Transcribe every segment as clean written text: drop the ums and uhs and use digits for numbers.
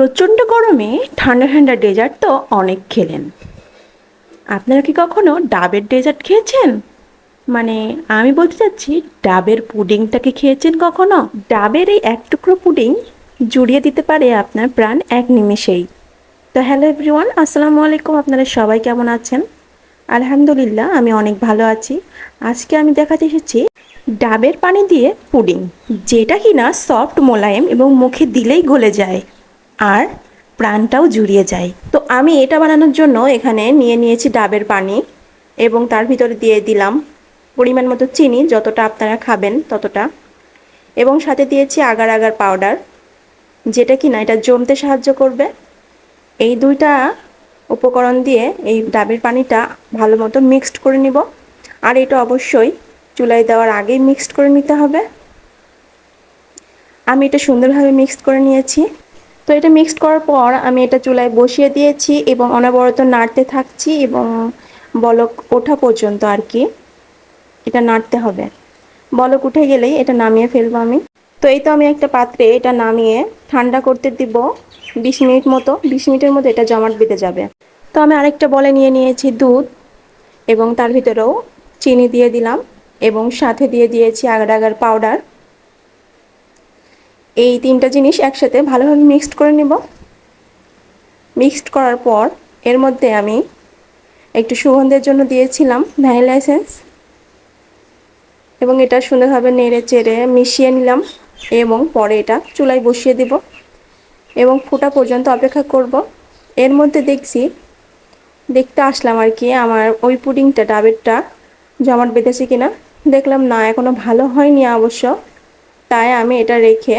প্রচণ্ড গরমে ঠান্ডা ঠান্ডা ডেজার্ট তো অনেক খেলেন। আপনারা কি কখনো ডাবের ডেজার্ট খেয়েছেন? মানে আমি বলতে চাচ্ছি, ডাবের পুডিংটাকে খেয়েছেন কখনো? ডাবের এই এক টুকরো পুডিং জুড়িয়ে দিতে পারে আপনার প্রাণ এক নিমেষেই। তো হ্যালো এভরিওয়ান, আসসালামু আলাইকুম। আপনারা সবাই কেমন আছেন? আলহামদুলিল্লাহ, আমি অনেক ভালো আছি। আজকে আমি দেখাতে এসেছি ডাবের পানি দিয়ে পুডিং, যেটা কিনা সফট, মোলায়েম এবং মুখে দিলেই গলে যায় আর প্রাণটাও জুড়িয়ে যায়। তো আমি এটা বানানোর জন্য এখানে নিয়েছি ডাবের পানি এবং তার ভিতরে দিয়ে দিলাম পরিমাণ মতো চিনি, যতটা আপনারা খাবেন ততটা, এবং সাথে দিয়েছি আগার আগার পাউডার, যেটা কিনা এটা জমতে সাহায্য করবে। এই দুইটা উপকরণ দিয়ে এই ডাবের পানিটা ভালো মতো মিক্সড করে নিব। আর এটা অবশ্যই চুলায় দেওয়ার আগেই মিক্সড করে নিতে হবে। আমি এটা সুন্দরভাবে মিক্সড করে নিয়েছি। তো এটা মিক্সড করার পর আমি এটা চুলায় বসিয়ে দিয়েছি এবং অনবরত নাড়তে থাকছি এবং বলক ওঠা পর্যন্ত আর কি এটা নাড়তে হবে। বলক উঠে গেলেই এটা নামিয়ে ফেলবো আমি। তো এই তো আমি একটা পাত্রে এটা নামিয়ে ঠান্ডা করতে দিব 20 মিনিট মতো। 20 মিনিটের মধ্যে এটা জমাট বেঁধে যাবে। তো আমি আরেকটা বলে নিয়েছি দুধ এবং তার ভিতরেও চিনি দিয়ে দিলাম এবং সাথে দিয়ে দিয়েছি আগার আগার পাউডার। এই তিনটা জিনিস একসাথে ভালোভাবে মিক্সড করে নিব। মিক্সড করার পর এর মধ্যে আমি একটু সুগন্ধের জন্য দিয়েছিলাম ভ্যানিলা এসেন্স এবং এটা সুন্দরভাবে নেড়ে চেড়ে মিশিয়ে নিলাম এবং পরে এটা চুলায় বসিয়ে দিব এবং ফোটা পর্যন্ত অপেক্ষা করব। এর মধ্যে দেখতে আসলাম আর কি আমার ওই পুডিংটা ডাবেরটা জমাট বেঁধেছে কিনা। দেখলাম না, এখনও ভালো হয়নি অবশ্য। তাই আমি এটা রেখে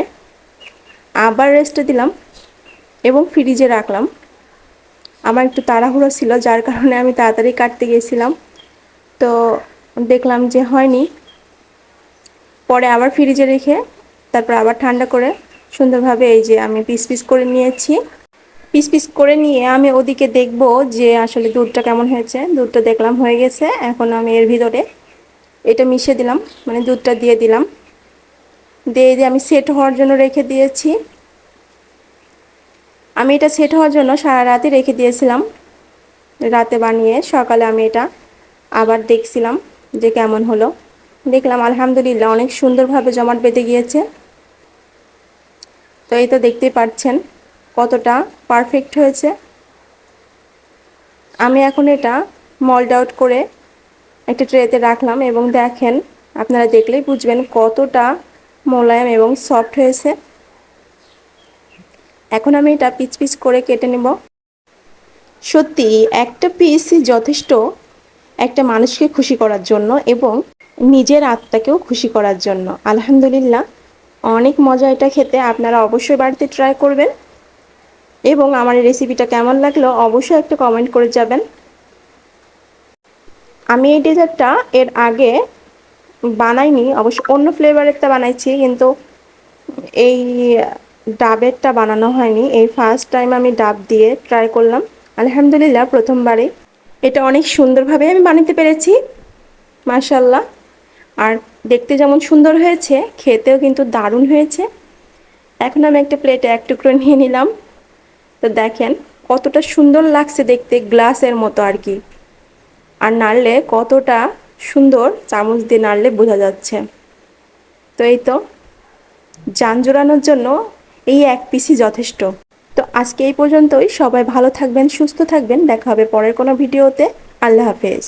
আবার রেস্টে দিলাম এবং ফ্রিজে রাখলাম। আমার একটু তাড়াহুড়ো ছিল, যার কারণে আমি তাড়াতাড়ি কাটতে গিয়েছিলাম, তো দেখলাম যে হয়নি। পরে আবার ফ্রিজে রেখে তারপর আবার ঠান্ডা করে সুন্দরভাবে এই যে আমি পিস পিস করে নিয়েছি। পিস পিস করে নিয়ে আমি ওদিকে দেখব যে আসলে দুধটা কেমন হয়েছে। দুধটা দেখলাম হয়ে গেছে। এখন আমি এর ভিতরে এটা মিশিয়ে দিলাম, মানে দুধটা দিয়ে দিলাম। দিয়ে আমি সেট হওয়ার জন্য রেখে দিয়েছি। আমি এটা সেট হওয়ার জন্য সারা রাতে রেখে দিয়েছিলাম। রাতে বানিয়ে সকালে আমি এটা আবার দেখছিলাম যে কেমন হলো। দেখলাম আলহামদুলিল্লাহ অনেক সুন্দরভাবে জমাট বেঁধে গিয়েছে। তো এই তো দেখতেই পাচ্ছেন কতটা পারফেক্ট হয়েছে। আমি এখন এটা মল্ড আউট করে একটা ট্রেতে রাখলাম এবং দেখেন, আপনারা দেখলেই বুঝবেন কতটা মোলায়েম এবং সফট হয়েছে। এখন আমি এটা পিস পিস করে কেটে নেব। সত্যি একটা পিসই যথেষ্ট একটা মানুষকে খুশি করার জন্য এবং নিজের আত্মাকেও খুশি করার জন্য। আলহামদুলিল্লাহ, অনেক মজা এটা খেতে। আপনারা অবশ্যই বাড়িতে ট্রাই করবেন এবং আমার এই রেসিপিটা কেমন লাগলো অবশ্যই একটা কমেন্ট করে যাবেন। আমি এই ডেজার্টটা এর আগে বানাইনি, অবশ্য অন্য ফ্লেভারেরটা বানাইছি, কিন্তু এই ডাবেরটা বানানো হয়নি। এই ফার্স্ট টাইম আমি ডাব দিয়ে ট্রাই করলাম। আলহামদুলিল্লাহ, প্রথমবারে এটা অনেক সুন্দরভাবে আমি বানাতে পেরেছি, মাশাআল্লাহ। আর দেখতে যেমন সুন্দর হয়েছে, খেতেও কিন্তু দারুণ হয়েছে। এখন আমি একটা প্লেটে এক টুকরো নিয়ে নিলাম। তো দেখেন কতটা সুন্দর লাগছে দেখতে, গ্লাসের মতো আর কি। আর নাড়লে কতটা সুন্দর, চামচ দিয়ে নাড়লে বোঝা যাচ্ছে। তো এই তো জান জোড়ানোর জন্য এই এক পিসই যথেষ্ট। তো আজকে এই পর্যন্তই। সবাই ভালো থাকবেন, সুস্থ থাকবেন। দেখা হবে পরের কোনো ভিডিওতে। আল্লাহ হাফেজ।